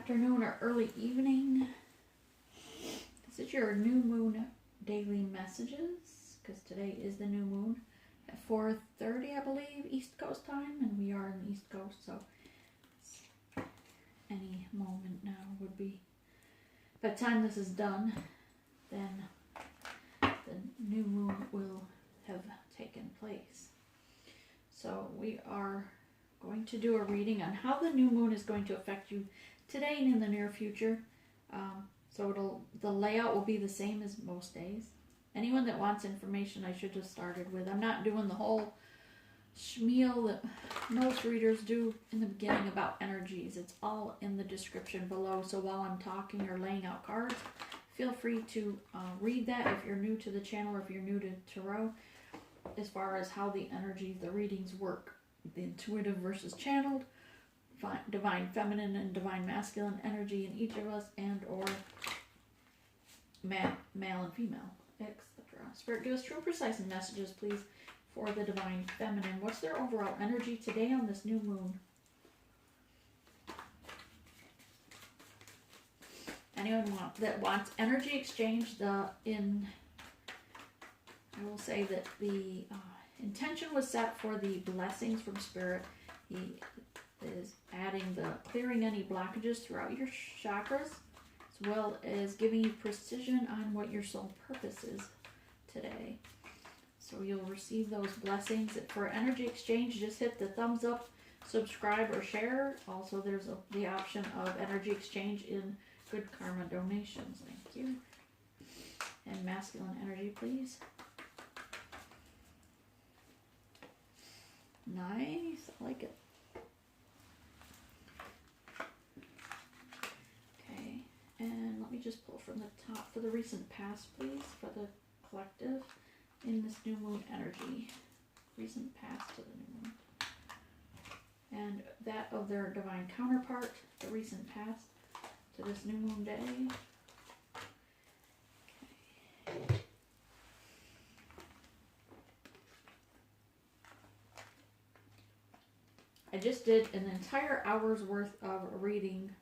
afternoon or early evening. This is your new moon daily messages, because today is the new moon at 4:30, I believe, East Coast time, and we are in the East Coast, so any moment now would be. By the time this is done, then the new moon will have taken place. So we are going to do a reading on how the new moon is going to affect you today and in the near future. So the layout will be the same as most days. Anyone that wants information, I should have started with. I'm not doing the whole schmeal that most readers do in the beginning about energies. It's all in the description below. So while I'm talking or laying out cards, feel free to read that if you're new to the channel or if you're new to Tarot, as far as how the energies, the readings work. The intuitive versus channeled, divine feminine and divine masculine energy in each of us, and or male and female, etc. Spirit, give us true and precise messages, please, for the divine feminine. What's their overall energy today on this new moon? Anyone that wants energy exchange, I will say that the intention was set for the blessings from Spirit. He is adding the clearing any blockages throughout your chakras, as well as giving you precision on what your soul purpose is today. So you'll receive those blessings. For energy exchange, just hit the thumbs up, subscribe, or share. Also, there's the option of energy exchange in good karma donations. Thank you. And masculine energy, please. Nice, I like it. Okay, and let me just pull from the top for the recent past, please, for the collective in this new moon energy. Recent past to the new moon. And that of their divine counterpart, the recent past to this new moon day. Okay. I just did an entire hour's worth of reading,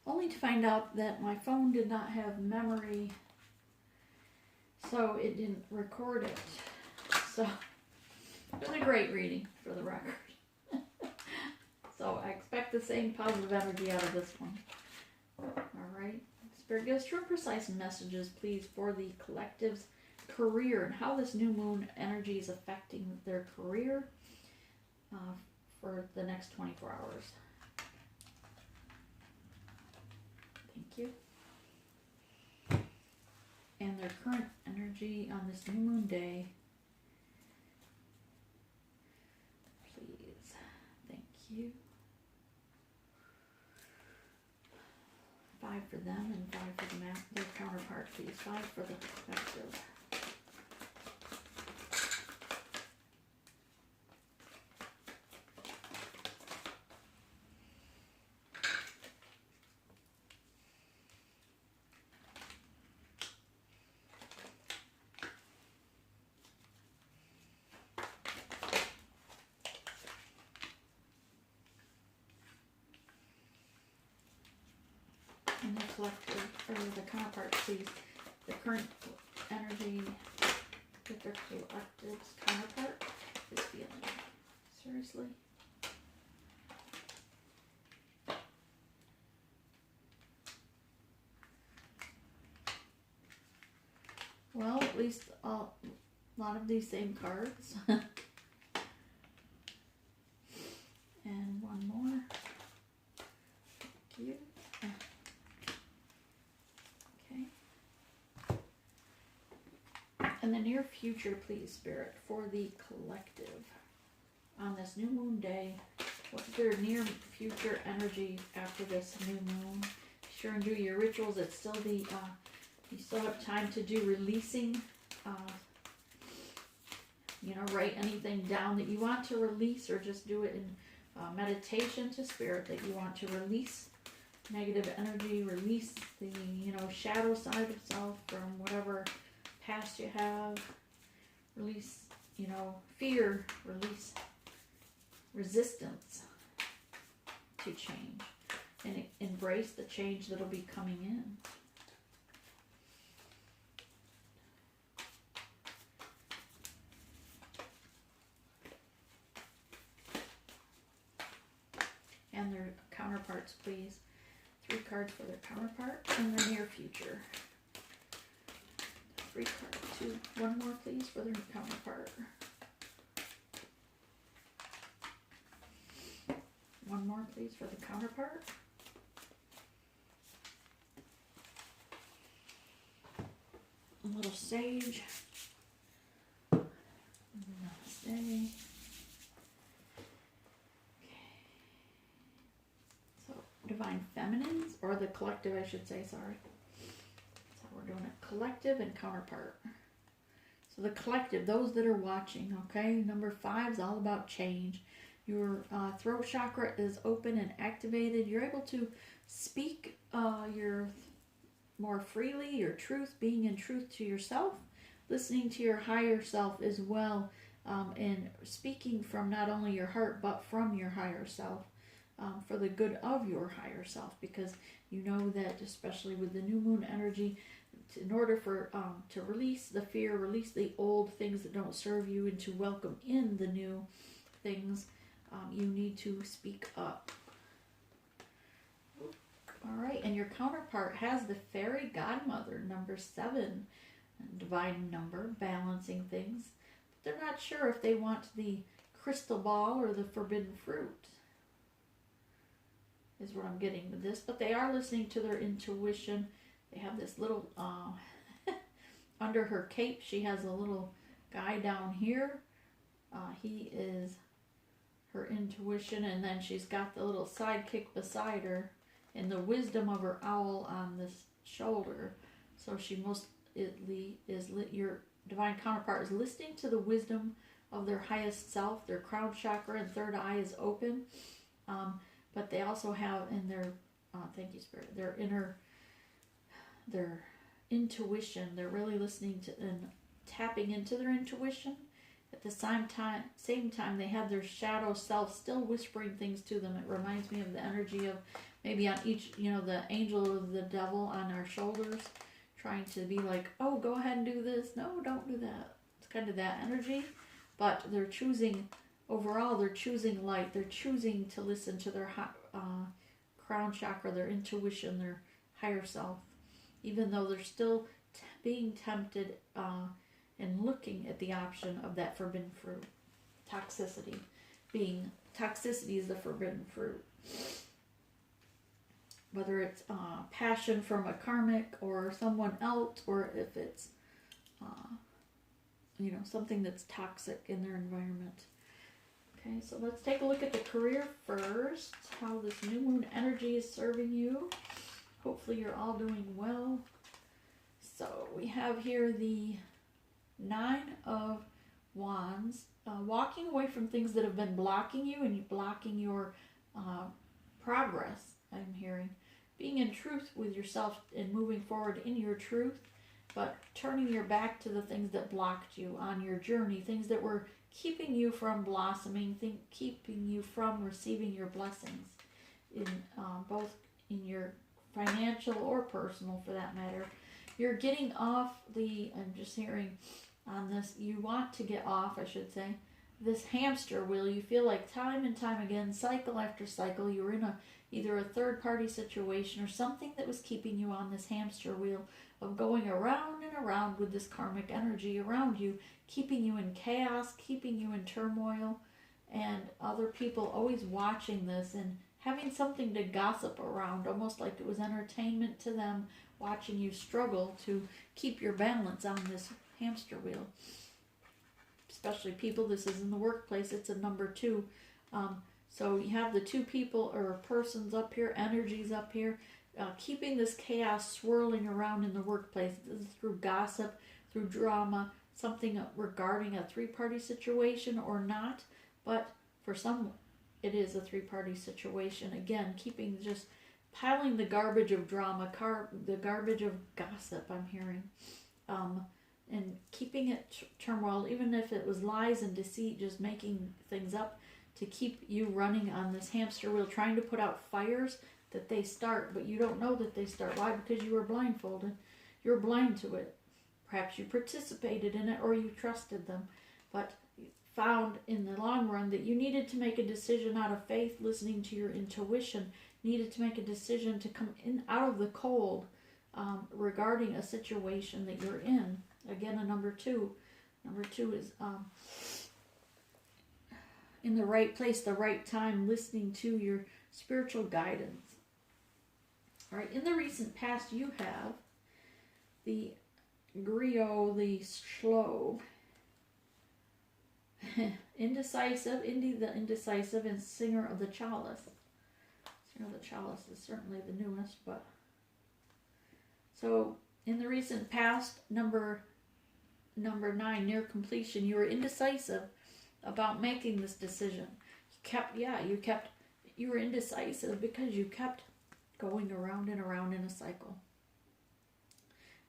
only to find out that my phone did not have memory, so it didn't record it. So it was a great reading, for the record. So I expect the same positive energy out of this one. Alright. Spirit, give us true and precise messages, please, for the collective's career and how this new moon energy is affecting their career for the next 24 hours. Thank you. And their current energy on this new moon day. Please. Thank you. 5 for them and 5 for their counterpart, please. 5 for the collective. And the collective, or the counterpart, please. The current energy that their collective's counterpart is feeling. Seriously? Well, at least a lot of these same cards. And one more. Thank you. In the near future, please, Spirit, for the collective on this new moon day, what's their near future energy after this new moon? Be sure and do your rituals. It's still you still have time to do releasing. Write anything down that you want to release, or just do it in meditation to Spirit that you want to release negative energy, release the shadow side of self from whatever past you have, release fear, release resistance to change, and embrace the change that'll be coming in. And their counterparts, please. 3 cards for their counterpart and their near future. 3 cards. 1 more, please, for their counterpart. 1 more, please, for the counterpart. A little sage. Namaste. Divine feminines, or the collective, I should say, sorry. That's how we're doing it. Collective and counterpart. So the collective, those that are watching, okay? Number 5 is all about change. Your throat chakra is open and activated. You're able to speak your more freely, your truth, being in truth to yourself, listening to your higher self as well, and speaking from not only your heart, but from your higher self. For the good of your higher self, because you know that, especially with the new moon energy, in order for to release the fear, release the old things that don't serve you, and to welcome in the new things, you need to speak up. All right, and your counterpart has the fairy godmother, number 7, divine number, balancing things. But they're not sure if they want the crystal ball or the forbidden fruit, is what I'm getting with this. But they are listening to their intuition. They have this little under her cape, she has a little guy down here. He is her intuition, and then she's got the little sidekick beside her and the wisdom of her owl on this shoulder. So she your divine counterpart is listening to the wisdom of their highest self. Their crown chakra and third eye is open. But they also have in their, thank you, Spirit, their intuition. They're really listening to and tapping into their intuition. At the same time, they have their shadow self still whispering things to them. It reminds me of the energy of maybe on each, the angel or the devil on our shoulders, trying to be like, oh, go ahead and do this. No, don't do that. It's kind of that energy. But they're choosing... Overall, they're choosing light. They're choosing to listen to their crown chakra, their intuition, their higher self, even though they're still being tempted and looking at the option of that forbidden fruit. Toxicity is the forbidden fruit. Whether it's passion from a karmic or someone else, or if it's something that's toxic in their environment. Okay, so let's take a look at the career first, how this new moon energy is serving you. Hopefully you're all doing well. So we have here the 9 of Wands, walking away from things that have been blocking you and blocking your progress, I'm hearing. Being in truth with yourself and moving forward in your truth, but turning your back to the things that blocked you on your journey, things that were keeping you from blossoming, keeping you from receiving your blessings, in both in your financial or personal, for that matter. You're getting off I'm just hearing on this, you want to get off, I should say, this hamster wheel. You feel like time and time again, cycle after cycle, you were in either a third-party situation or something that was keeping you on this hamster wheel of going around and around with this karmic energy around you, keeping you in chaos, keeping you in turmoil, and other people always watching this and having something to gossip around, almost like it was entertainment to them, watching you struggle to keep your balance on this hamster wheel. Especially people, this is in the workplace, it's a number 2. So you have the 2 people or persons up here, energies up here, keeping this chaos swirling around in the workplace. This is through gossip, through drama, something regarding a 3-party situation or not. But for some, it is a 3-party situation. Again, keeping just piling the garbage of drama, the garbage of gossip, I'm hearing. And keeping it turmoil, even if it was lies and deceit, just making things up to keep you running on this hamster wheel, trying to put out fires that they start, but you don't know that they start. Why? Because you were blindfolded. You're blind to it. Perhaps you participated in it or you trusted them, but found in the long run that you needed to make a decision out of faith, listening to your intuition, needed to make a decision to come in out of the cold regarding a situation that you're in. Again, a number two. Number two is in the right place, the right time, listening to your spiritual guidance. All right, in the recent past, you have the griot, the slow, indecisive, the indecisive, and singer of the chalice. Singer of the chalice is certainly the newest, but so in the recent past, number 9, near completion, you were indecisive about making this decision. You were indecisive because you kept going around and around in a cycle.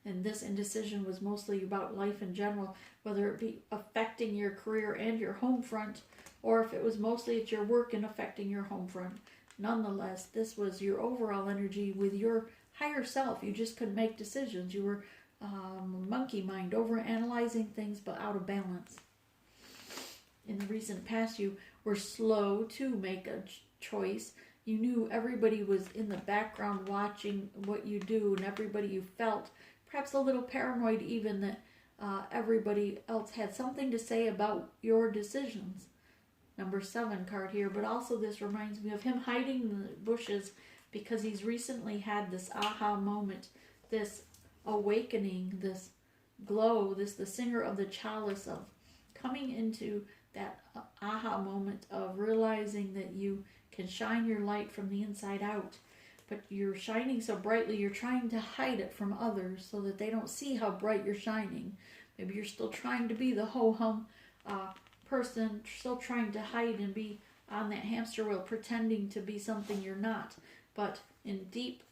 And this indecision was mostly about life in general, whether it be affecting your career and your home front, or if it was mostly at your work and affecting your home front. Nonetheless, this was your overall energy with your higher self. You just couldn't make decisions. You were monkey mind, over analyzing things but out of balance. In the recent past, you were slow to make a choice. You knew everybody was in the background watching what you do, and everybody you felt, perhaps a little paranoid even, that everybody else had something to say about your decisions. Number 7 card here, but also this reminds me of him hiding in the bushes because he's recently had this aha moment, this awakening, this glow, the singer of the chalice, of coming into that aha moment of realizing that you can shine your light from the inside out, but you're shining so brightly you're trying to hide it from others so that they don't see how bright you're shining. Maybe you're still trying to be the ho-hum person, still trying to hide and be on that hamster wheel, pretending to be something you're not. But in deep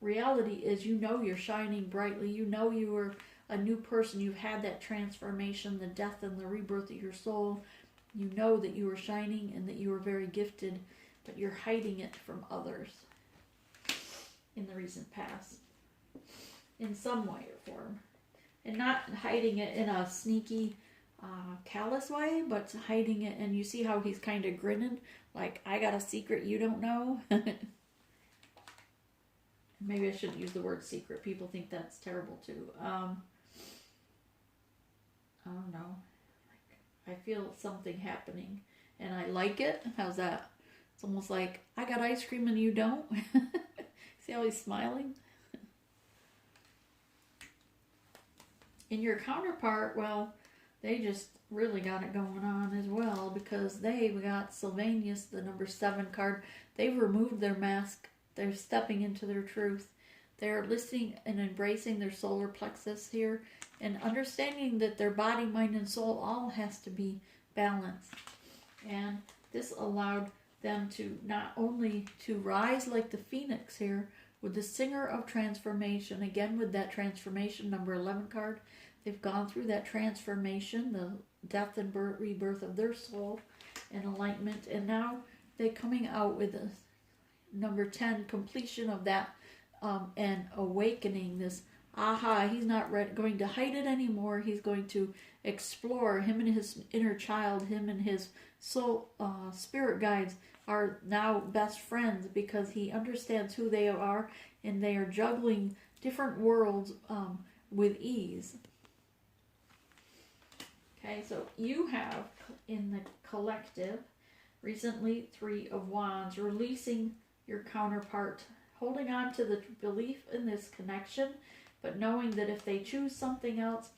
reality is, you know, you're shining brightly. You know you are a new person. You've had that transformation, the death and the rebirth of your soul. You know that you are shining and that you are very gifted, but you're hiding it from others in the recent past in some way or form. And not hiding it in a sneaky, callous way, but hiding it, and you see how he's kind of grinning, like, I got a secret you don't know. Maybe I shouldn't use the word secret. People think that's terrible too. I don't know. I feel something happening, and I like it. How's that? It's almost like, I got ice cream and you don't. See how he's smiling? In your counterpart, well, they just really got it going on as well, because we got Sylvanus, the number 7 card. They've removed their mask. They're stepping into their truth. They're listening and embracing their solar plexus here, and understanding that their body, mind, and soul all has to be balanced. And this allowed them to not only to rise like the phoenix here with the singer of transformation, again with that transformation, number 11 card. They've gone through that transformation, the death and rebirth of their soul and enlightenment, and now they're coming out with a number 10, completion of that, and awakening, this aha. He's not going to hide it anymore. He's going to explore. Him and his inner child, him and his soul, spirit guides are now best friends, because he understands who they are, and they are juggling different worlds with ease. Okay, so you have in the collective recently 3 of Wands, releasing your counterpart, holding on to the belief in this connection, but knowing that if they choose something else,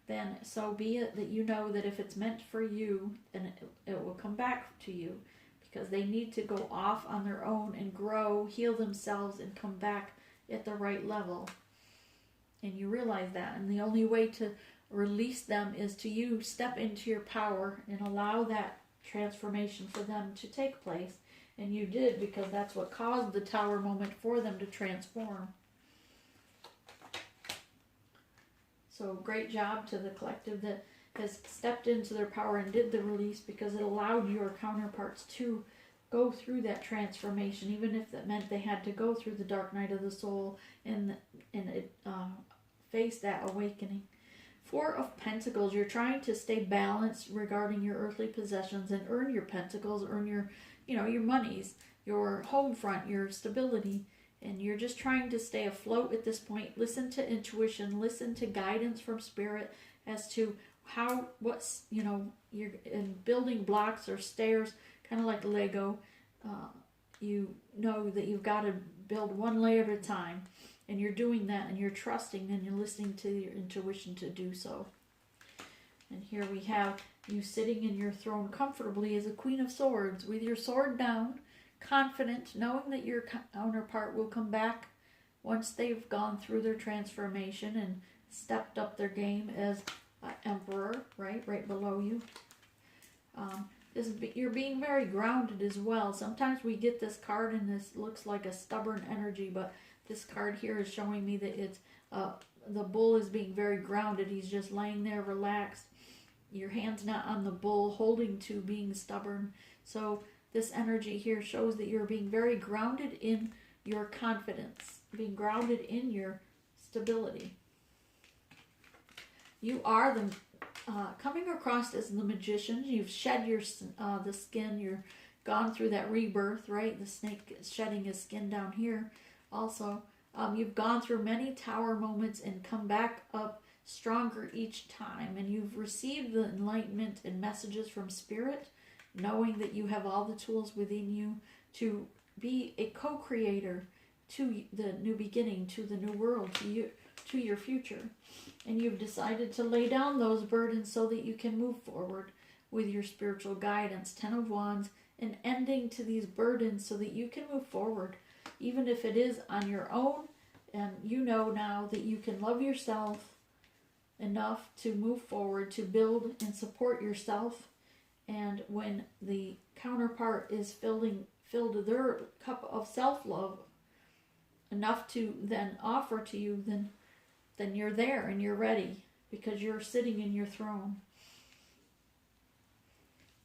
then so be it, that you know that if it's meant for you, then it will come back to you, because they need to go off on their own and grow, heal themselves, and come back at the right level. And you realize that, and the only way to release them is to you step into your power and allow that transformation for them to take place. And you did, because that's what caused the tower moment for them to transform. So great job to the collective that has stepped into their power and did the release, because it allowed your counterparts to go through that transformation, even if that meant they had to go through the dark night of the soul and face that awakening. Four of Pentacles, you're trying to stay balanced regarding your earthly possessions and earn your pentacles, earn your, your monies, your home front, your stability. And you're just trying to stay afloat at this point. Listen to intuition, listen to guidance from spirit as to you're in building blocks or stairs, kind of like Lego. You know that you've got to build one layer at a time. And you're doing that, and you're trusting, and you're listening to your intuition to do so. And here we have you sitting in your throne comfortably as a Queen of Swords, with your sword down, confident, knowing that your counterpart will come back once they've gone through their transformation and stepped up their game as Emperor, right below you. You're being very grounded as well. Sometimes we get this card, and this looks like a stubborn energy, but this card here is showing me that it's the bull is being very grounded. He's just laying there relaxed. Your hand's not on the bull, holding to being stubborn. So this energy here shows that you're being very grounded in your confidence, being grounded in your stability. You are coming across as the magician. You've shed the skin. You're gone through that rebirth, right? The snake is shedding his skin down here. Also, you've gone through many tower moments and come back up stronger each time. And you've received the enlightenment and messages from Spirit, knowing that you have all the tools within you to be a co-creator to the new beginning, to the new world, to your future. And you've decided to lay down those burdens so that you can move forward with your spiritual guidance. 10 of Wands, an ending to these burdens so that you can move forward, even if it is on your own. And you know now that you can love yourself enough to move forward, to build and support yourself. And when the counterpart is filled their cup of self-love enough to then offer to you, then you're there and you're ready, because you're sitting in your throne.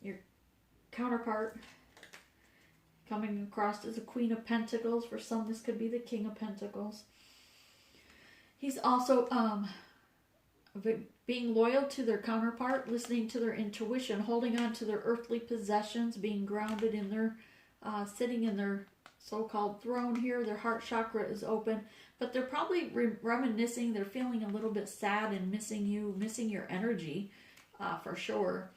Your counterpart coming across as a Queen of Pentacles. For some, this could be the King of Pentacles. He's also being loyal to their counterpart, listening to their intuition, holding on to their earthly possessions, being grounded in their, sitting in their so-called throne here. Their heart chakra is open, but they're probably reminiscing. They're feeling a little bit sad and missing you, missing your energy, for sure.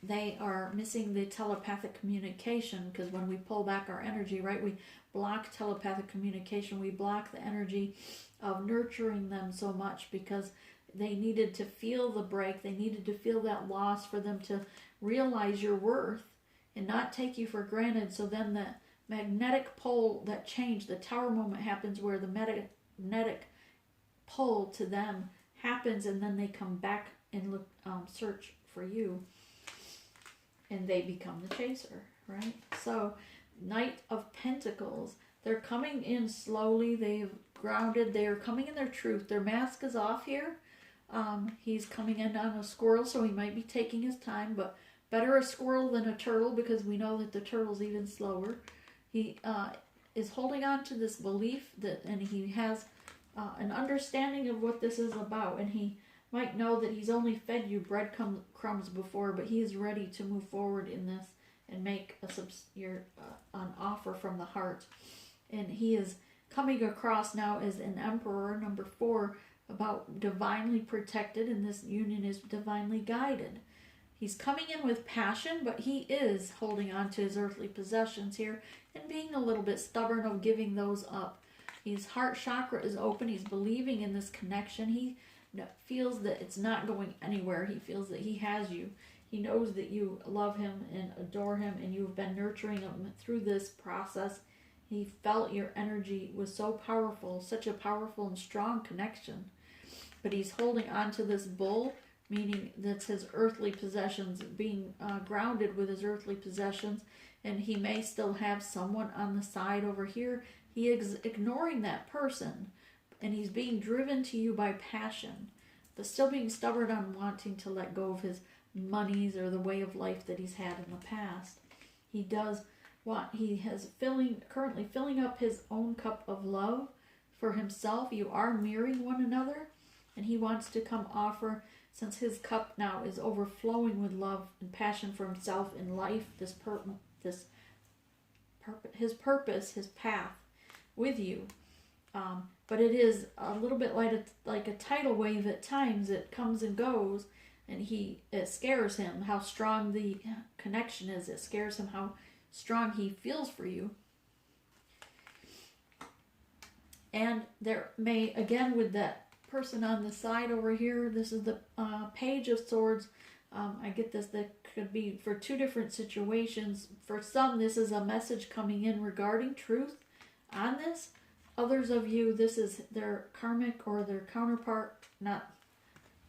They are missing the telepathic communication, because when we pull back our energy, right, we block telepathic communication. We block the energy of nurturing them so much, because they needed to feel the break. They needed to feel that loss for them to realize your worth and not take you for granted. So then the magnetic pole, that change, the tower moment happens, where the magnetic pull to them happens, and then they come back and look, search for you, and they become the chaser, right? So Knight of Pentacles, they're coming in slowly. They've grounded. They are coming in their truth. Their mask is off here. He's coming in on a squirrel, so he might be taking his time, but better a squirrel than a turtle, because we know that the turtle's even slower. He is holding on to this belief and he has an understanding of what this is about, and he might know that he's only fed you breadcrumbs before, but he is ready to move forward in this and make an offer from the heart. And he is coming across now as an emperor, number 4, about divinely protected, and this union is divinely guided. He's coming in with passion, but he is holding on to his earthly possessions here and being a little bit stubborn of giving those up. His heart chakra is open. He's believing in this connection. He feels that it's not going anywhere. He feels that he has you. He knows that you love him and adore him, and you've been nurturing him through this process. He felt your energy was so powerful, such a powerful and strong connection. But he's holding on to this bull, meaning that's his earthly possessions, being grounded with his earthly possessions, and he may still have someone on the side over here. He is ignoring that person, and he's being driven to you by passion, but still being stubborn on wanting to let go of his monies or the way of life that he's had in the past. He has currently filling up his own cup of love for himself. You are mirroring one another, and he wants to come offer, since his cup now is overflowing with love and passion for himself in life, his purpose, his path with you. But it is a little bit like a tidal wave at times. It comes and goes, and it scares him how strong the connection is. It scares him how strong he feels for you. And there may, again, with that person on the side over here, this is the Page of Swords. I get this, that could be for two different situations. For some, this is a message coming in regarding truth on this. Others of you, this is their karmic or their counterpart. Not,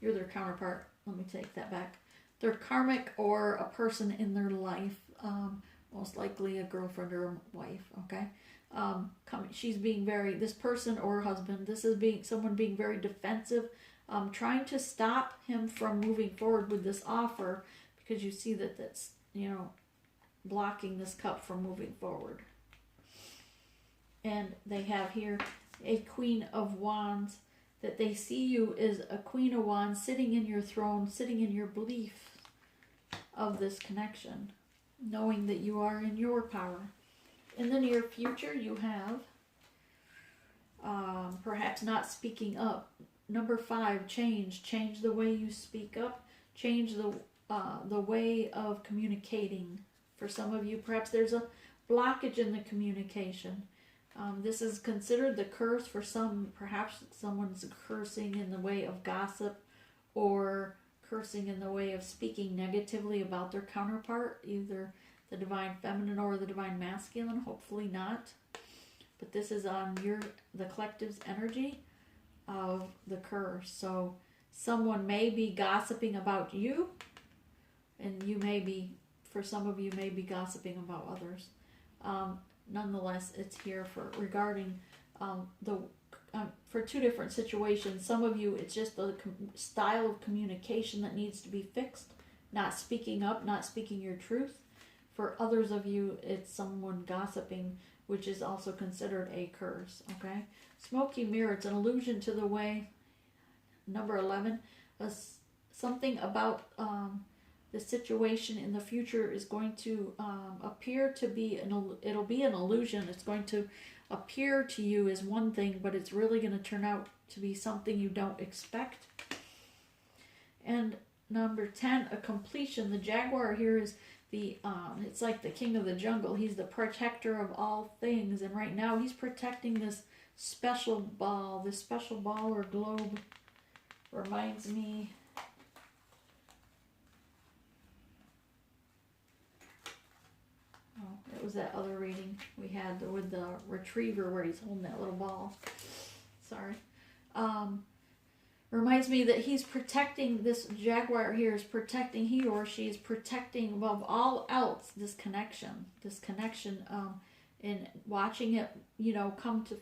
you're their counterpart. Let me take that back. Their karmic or a person in their life. Most likely a girlfriend or a wife, okay? She's being this person or husband, this is someone being very defensive, trying to stop him from moving forward with this offer, because you see that's, blocking this cup from moving forward. And they have here a Queen of Wands, that they see you as a Queen of Wands sitting in your throne, sitting in your belief of this connection, knowing that you are in your power. In the near future, you have perhaps not speaking up. Number 5, change. Change the way you speak up. Change the way of communicating. For some of you, perhaps there's a blockage in the communication. This is considered the curse for some. Perhaps someone's cursing in the way of gossip, or cursing in the way of speaking negatively about their counterpart, either the divine feminine or the divine masculine. Hopefully not. But this is on the collective's energy of the curse. So someone may be gossiping about you, and you may be, for some of you, may be gossiping about others. Nonetheless, it's here regarding for two different situations. Some of you, it's just the style of communication that needs to be fixed. Not speaking up, not speaking your truth. For others of you, it's someone gossiping, which is also considered a curse, okay? Smoky mirror, it's an allusion to the way, number 11, something about the situation in the future is going to appear to be, it'll be an illusion. It's going to appear to you as one thing, but it's really going to turn out to be something you don't expect. And number 10, a completion. The jaguar here is it's like the king of the jungle. He's the protector of all things, and right now he's protecting this special ball or globe. Reminds me it was that other reading we had with the retriever where he's holding that little ball. Sorry. Reminds me that he's protecting, this jaguar here is protecting, he or she is protecting above all else this connection, and watching it, come to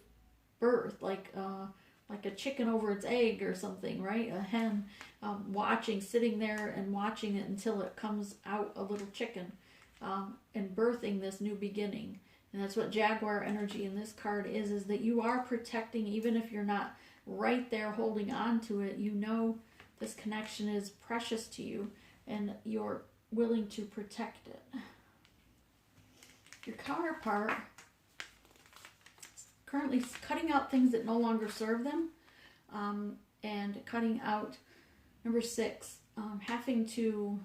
birth, like a chicken over its egg or something, right? A hen, sitting there and watching it until it comes out a little chicken, and birthing this new beginning. And that's what jaguar energy in this card is that you are protecting, even if you're not right there holding on to it. This connection is precious to you, and you're willing to protect it. Your counterpart is currently cutting out things that no longer serve them, and cutting out, number 6, having to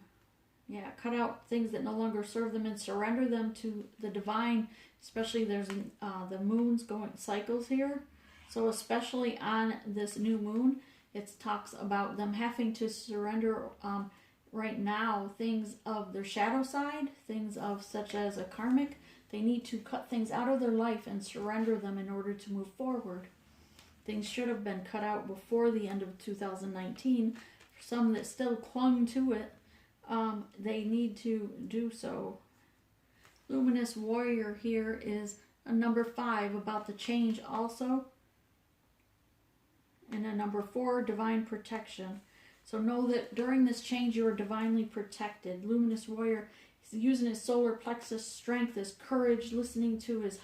cut out things that no longer serve them and surrender them to the divine. Especially there's the moon's going cycles here. So especially on this new moon, it talks about them having to surrender right now things of their shadow side, things of such as a karmic. They need to cut things out of their life and surrender them in order to move forward. Things should have been cut out before the end of 2019. For some that still clung to it, they need to do so. Luminous Warrior here is a number 5, about the change also. And a number 4, divine protection. So know that during this change you are divinely protected. Luminous Warrior He's using his solar plexus strength, his courage, listening to his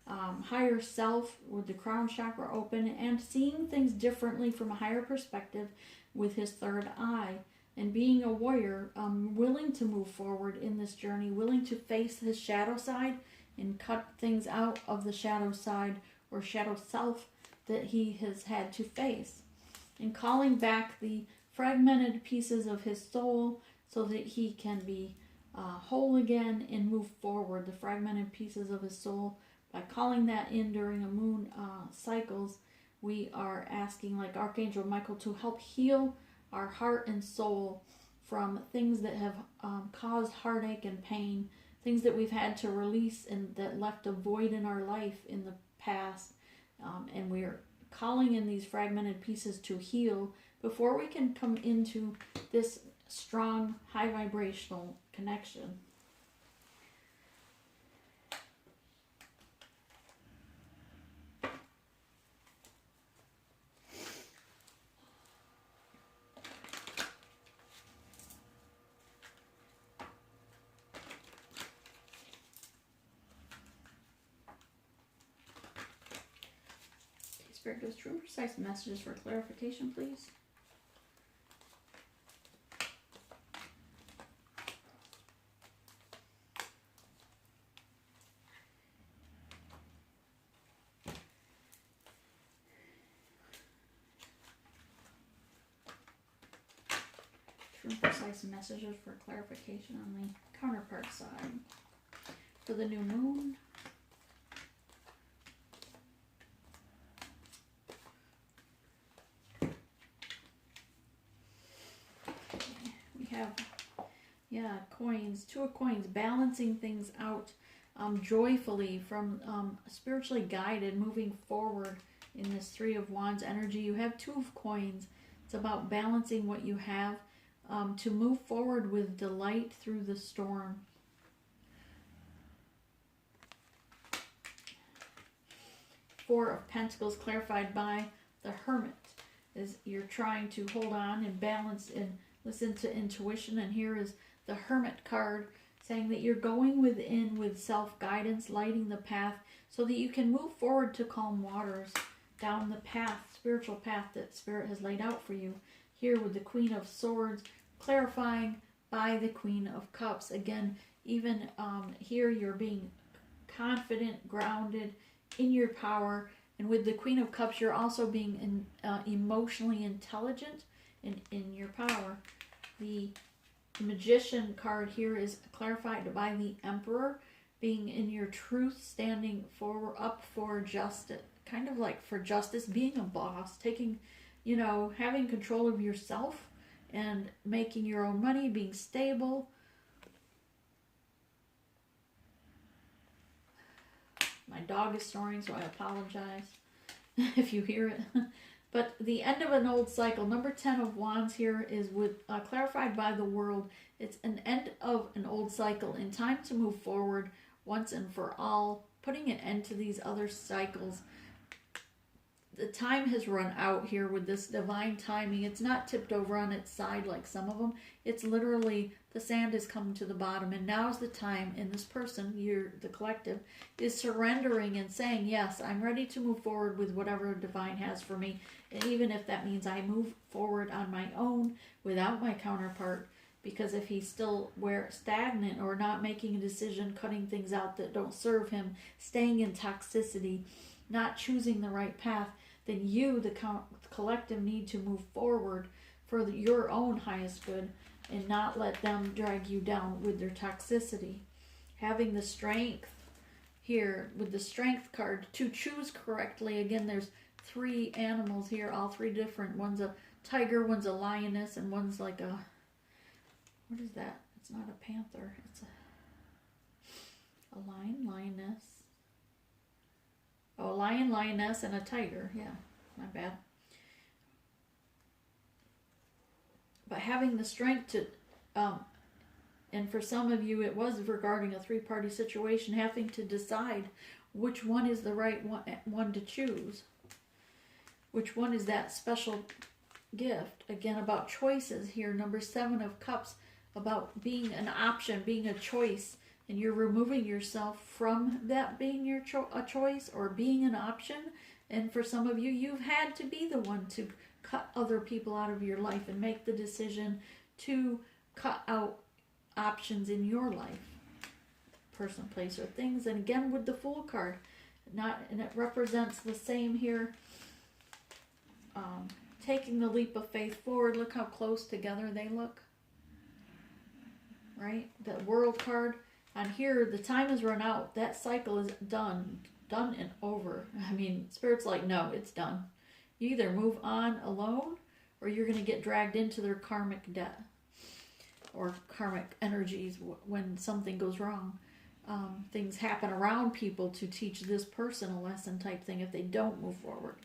higher self with the crown chakra open, and seeing things differently from a higher perspective with his third eye. And being a warrior, willing to move forward in this journey, willing to face his shadow side and cut things out of the shadow side or shadow self that he has had to face. And calling back the fragmented pieces of his soul so that he can be whole again and move forward. The fragmented pieces of his soul, by calling that in during a moon cycles, we are asking, like Archangel Michael, to help heal our heart and soul from things that have caused heartache and pain, things that we've had to release and that left a void in our life in the past. And we're calling in these fragmented pieces to heal before we can come into this strong, high vibrational connection. Spirit, those true and precise messages for clarification, please. True and precise messages for clarification on the counterpart side. For the new moon. Coins, 2 of coins, balancing things out joyfully, from spiritually guided, moving forward in this 3 of Wands energy. You have 2 of coins. It's about balancing what you have to move forward with delight through the storm. 4 of Pentacles, clarified by the Hermit, is you're trying to hold on and balance and listen to intuition. And here is the Hermit card, saying that you're going within with self-guidance, lighting the path so that you can move forward to calm waters down the path, spiritual path that Spirit has laid out for you. Here with the Queen of Swords, clarifying by the Queen of Cups. Again, even here you're being confident, grounded in your power. And with the Queen of Cups, you're also being emotionally intelligent in your power. The Magician card here is clarified by the Emperor, being in your truth, standing up for justice, kind of like for justice, being a boss, taking, having control of yourself and making your own money, being stable. My dog is snoring, so I apologize if you hear it. But the end of an old cycle, number 10 of Wands here is with clarified by the World. It's an end of an old cycle and time to move forward once and for all, putting an end to these other cycles. The time has run out here with this divine timing. It's not tipped over on its side like some of them. It's literally the sand has come to the bottom, and now's the time. And this person, the collective, is surrendering and saying, yes, I'm ready to move forward with whatever divine has for me. And even if that means I move forward on my own without my counterpart, because if he's still stagnant or not making a decision, cutting things out that don't serve him, staying in toxicity, not choosing the right path, then you, the collective, need to move forward for your own highest good and not let them drag you down with their toxicity. Having the strength here with the Strength card to choose correctly. Again, there's 3 animals here, all 3 different. One's a tiger, one's a lioness, and one's like a, what is that? It's not a panther. It's a lion, lioness. Oh, a lion, lioness, and a tiger. Yeah, my bad. But having the strength to, and for some of you it was regarding a 3-party situation, having to decide which one is the right one to choose. Which one is that special gift? Again, about choices here. Number 7 of Cups, about being an option, being a choice, and you're removing yourself from that being a choice or being an option. And for some of you, you've had to be the one to cut other people out of your life and make the decision to cut out options in your life, person, place, or things. And again, with the Fool card, and it represents the same here. Taking the leap of faith forward. Look how close together they look. Right? The World card. On here, the time has run out. That cycle is done and over. I mean, Spirit's like, no, it's done. You either move on alone, or you're going to get dragged into their karmic debt or karmic energies when something goes wrong. Things happen around people to teach this person a lesson type thing if they don't move forward.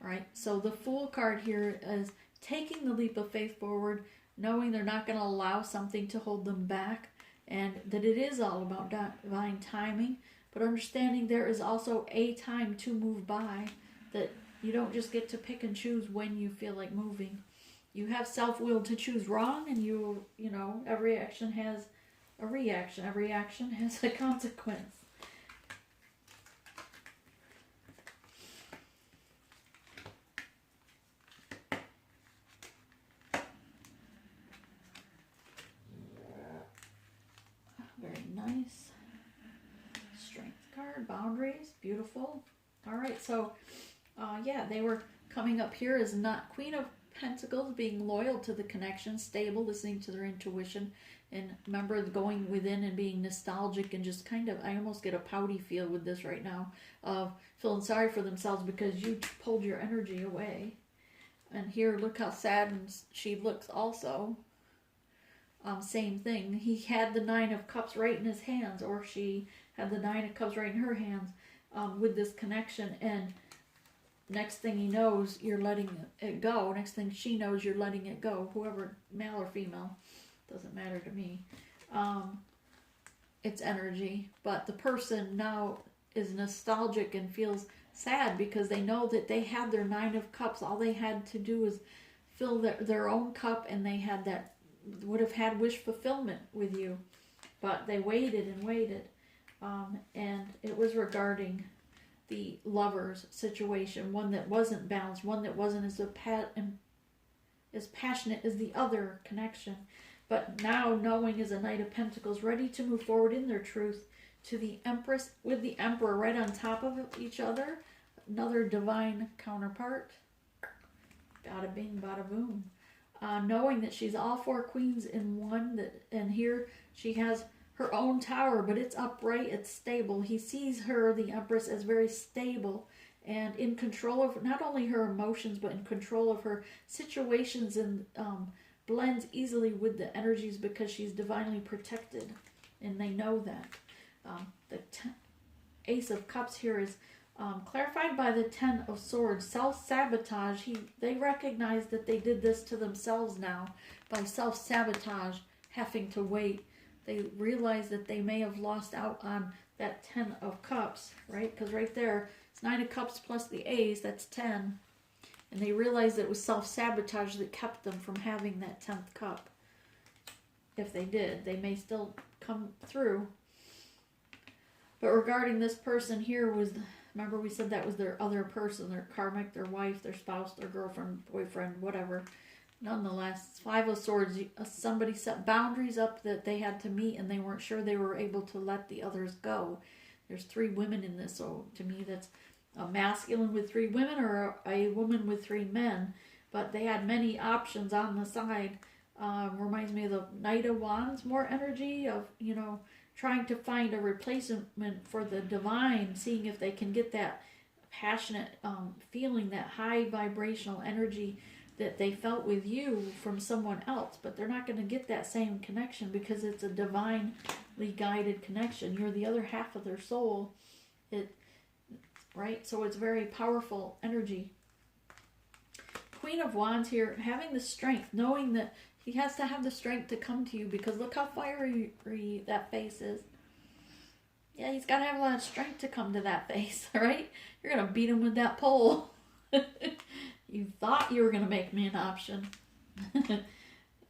Right? So the Fool card here is taking the leap of faith forward, knowing they're not going to allow something to hold them back, and that it is all about divine timing, but understanding there is also a time to move by, that you don't just get to pick and choose when you feel like moving. You have self-will to choose wrong, and you know, every action has a reaction. Every action has a consequence. Very nice. Strength card, boundaries, beautiful. All right, so yeah, they were coming up here as not Queen of Pentacles, being loyal to the connection, stable, listening to their intuition, and remember going within and being nostalgic and just kind of, I almost get a pouty feel with this right now, of feeling sorry for themselves because you pulled your energy away. And here, look how sad she looks also. Same thing. He had the Nine of Cups right in his hands, or she had the Nine of Cups right in her hands, with this connection. And next thing he knows, you're letting it go. Next thing she knows, you're letting it go. Whoever, male or female, doesn't matter to me. It's energy. But the person now is nostalgic and feels sad because they know that they had their Nine of Cups. All they had to do was fill their own cup, and they had that, would have had wish fulfillment with you. But they waited and waited. And it was regarding the Lovers situation, one that wasn't balanced, one that wasn't as passionate as the other connection. But now, knowing as a Knight of Pentacles, ready to move forward in their truth, to the Empress with the Emperor right on top of each other, another divine counterpart. Bada bing, bada boom. Knowing that she's all four queens in one, and here she has her own tower, but it's upright, it's stable. He sees her, the Empress, as very stable and in control of not only her emotions, but in control of her situations, and blends easily with the energies because she's divinely protected, and they know that. The Ace of Cups here is clarified by the Ten of Swords. Self-sabotage. They recognize that they did this to themselves now by self-sabotage, having to wait. They realize that they may have lost out on that 10 of Cups, right? Because right there, it's 9 of Cups plus the Ace, that's 10. And they realized that it was self-sabotage that kept them from having that 10th cup. If they did, they may still come through. But regarding this person here was, remember we said that was their other person, their karmic, their wife, their spouse, their girlfriend, boyfriend, whatever. Nonetheless, 5 of Swords, somebody set boundaries up that they had to meet, and they weren't sure they were able to let the others go. There's 3 women in this, so to me that's a masculine with 3 women or a woman with 3 men. But they had many options on the side. Reminds me of the Knight of Wands, more energy of, you know, trying to find a replacement for the divine, seeing if they can get that passionate feeling, that high vibrational energy that they felt with you from someone else. But they're not going to get that same connection because it's a divinely guided connection. You're the other half of their soul. Right? So it's very powerful energy. Queen of Wands here, having the strength, knowing that he has to have the strength to come to you, because look how fiery that face is. Yeah, he's got to have a lot of strength to come to that face, right? You're going to beat him with that pole. You thought you were going to make me an option.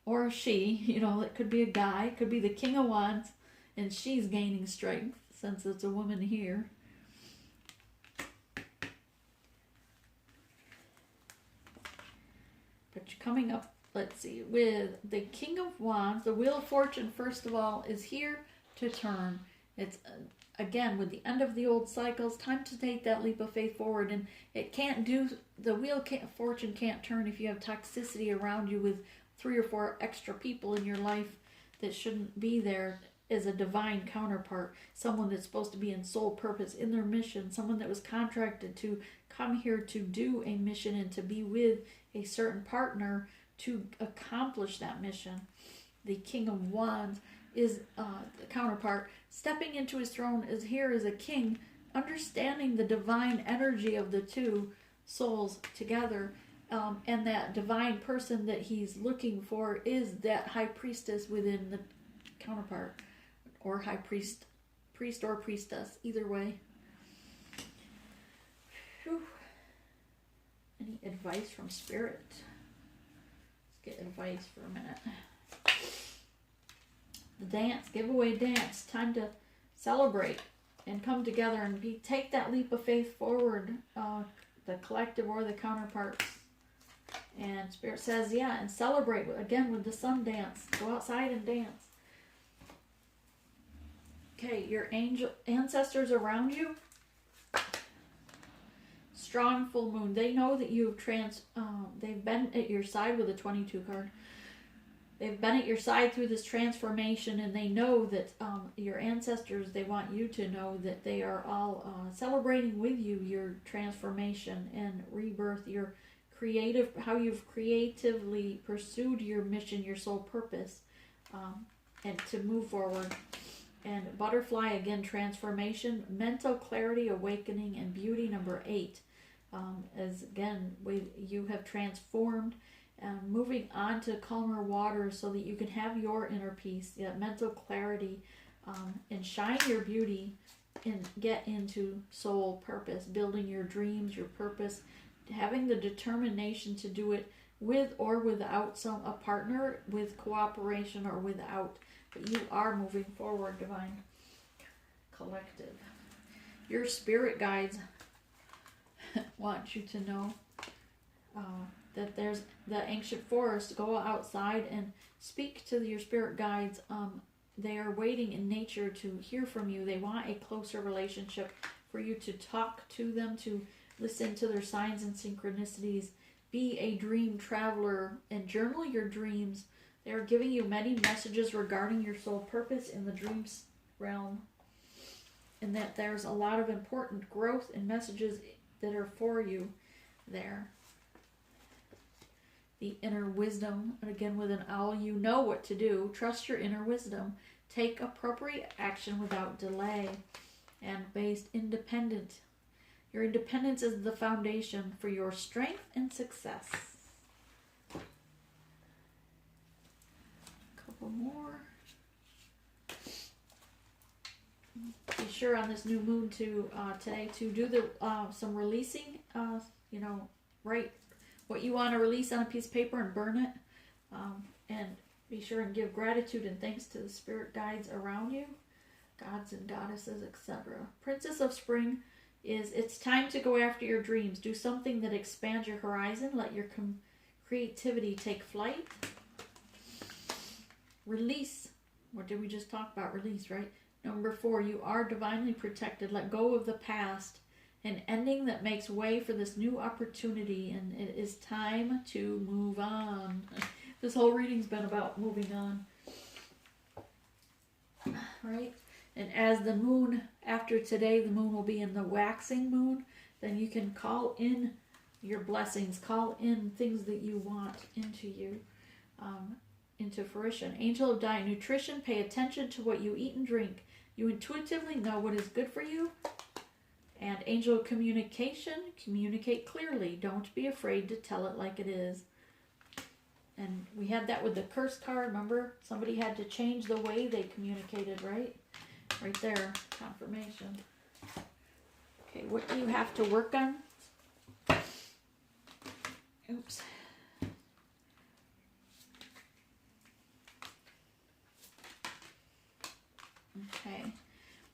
or a she, you know, it could be a guy, it could be the King of Wands, and she's gaining strength since it's a woman here. But you're coming up, let's see, with the King of Wands, the Wheel of Fortune, first of all, is here to turn. It's, again, with the end of the old cycles, time to take that leap of faith forward. And it can't do, the Wheel of Fortune can't turn if you have toxicity around you with 3 or 4 extra people in your life that shouldn't be there as a divine counterpart. Someone that's supposed to be in soul purpose, in their mission. Someone that was contracted to come here to do a mission and to be with a certain partner to accomplish that mission. The King of Wands is the counterpart. Stepping into his throne is here as a king, understanding the divine energy of the two souls together. And that divine person that he's looking for is that high priestess within the counterpart, or high priest or priestess, either way. Whew. Any advice from Spirit? Let's get advice for a minute. The dance, giveaway dance, time to celebrate and come together and take that leap of faith forward, the collective or the counterparts. And Spirit says, yeah, and celebrate again with the sun dance. Go outside and dance. Okay, your angel ancestors around you. Strong full moon. They know that you've they've been at your side with a 22 card. They've been at your side through this transformation, and they know that your ancestors, they want you to know that they are all celebrating with you your transformation and rebirth, your creative, how you've creatively pursued your mission, your soul purpose, and to move forward. And butterfly, again, transformation, mental clarity, awakening, and beauty, number 8. As again, you have transformed, moving on to calmer waters so that you can have your inner peace, mental clarity, and shine your beauty and get into soul purpose, building your dreams, your purpose, having the determination to do it with or without a partner, with cooperation or without. But you are moving forward, divine collective. Your spirit guides want you to know that there's the ancient forest. Go outside and speak to your spirit guides. They are waiting in nature to hear from you. They want a closer relationship, for you to talk to them, to listen to their signs and synchronicities. Be a dream traveler and journal your dreams. They are giving you many messages regarding your soul purpose in the dreams realm, and that there's a lot of important growth and messages that are for you there. The inner wisdom, and again with an owl, you know what to do. Trust your inner wisdom. Take appropriate action without delay, and based independent. Your independence is the foundation for your strength and success. Couple more. Be sure on this new moon to today to do the some releasing. Write what you want to release on a piece of paper and burn it. And be sure and give gratitude and thanks to the spirit guides around you, gods and goddesses, etc. Princess of Spring is, it's time to go after your dreams. Do something that expands your horizon. Let your creativity take flight. Release. What did we just talk about? Release, right? Number 4, you are divinely protected. Let go of the past. An ending that makes way for this new opportunity, and it is time to move on. This whole reading's been about moving on. Right? And as the moon, after today, the moon will be in the waxing moon, then you can call in your blessings, call in things that you want into you, into fruition. Angel of Diet Nutrition, pay attention to what you eat and drink. You intuitively know what is good for you. And Angel of Communication, communicate clearly. Don't be afraid to tell it like it is. And we had that with the curse card. Remember, somebody had to change the way they communicated, right? Right there, confirmation. Okay, what do you have to work on? Oops.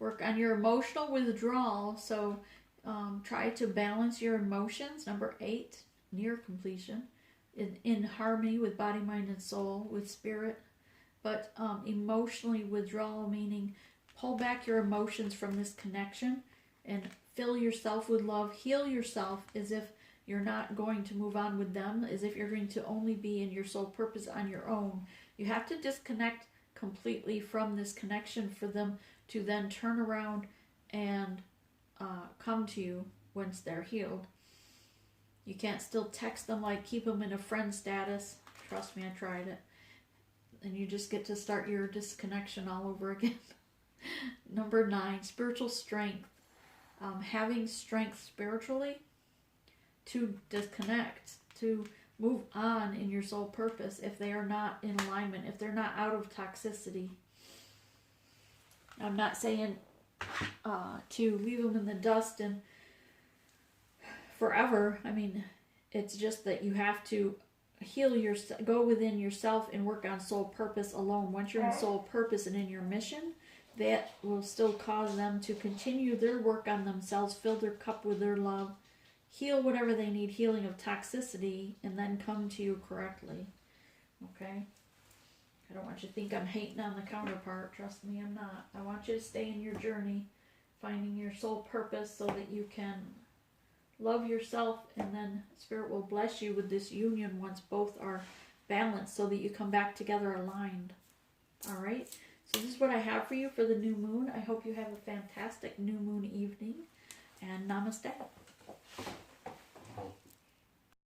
Work on your emotional withdrawal. So try to balance your emotions. Number 8, near completion. In harmony with body, mind, and soul, with spirit. But emotionally withdrawal, meaning pull back your emotions from this connection and fill yourself with love. Heal yourself as if you're not going to move on with them, as if you're going to only be in your soul purpose on your own. You have to disconnect completely from this connection for them to then turn around and come to you once they're healed. You can't still text them, like keep them in a friend status. Trust me, I tried it. And you just get to start your disconnection all over again. Number 9, spiritual strength. Having strength spiritually to disconnect, to move on in your soul purpose if they are not in alignment, if they're not out of toxicity. I'm not saying to leave them in the dust and forever. I mean, it's just that you have to heal yourself, go within yourself and work on soul purpose alone. Once you're in soul purpose and in your mission, that will still cause them to continue their work on themselves, fill their cup with their love, heal whatever they need healing of toxicity, and then come to you correctly. Okay? I don't want you to think I'm hating on the counterpart. Trust me, I'm not. I want you to stay in your journey, finding your soul purpose so that you can love yourself, and then Spirit will bless you with this union once both are balanced so that you come back together aligned. All right? So this is what I have for you for the new moon. I hope you have a fantastic new moon evening, and namaste.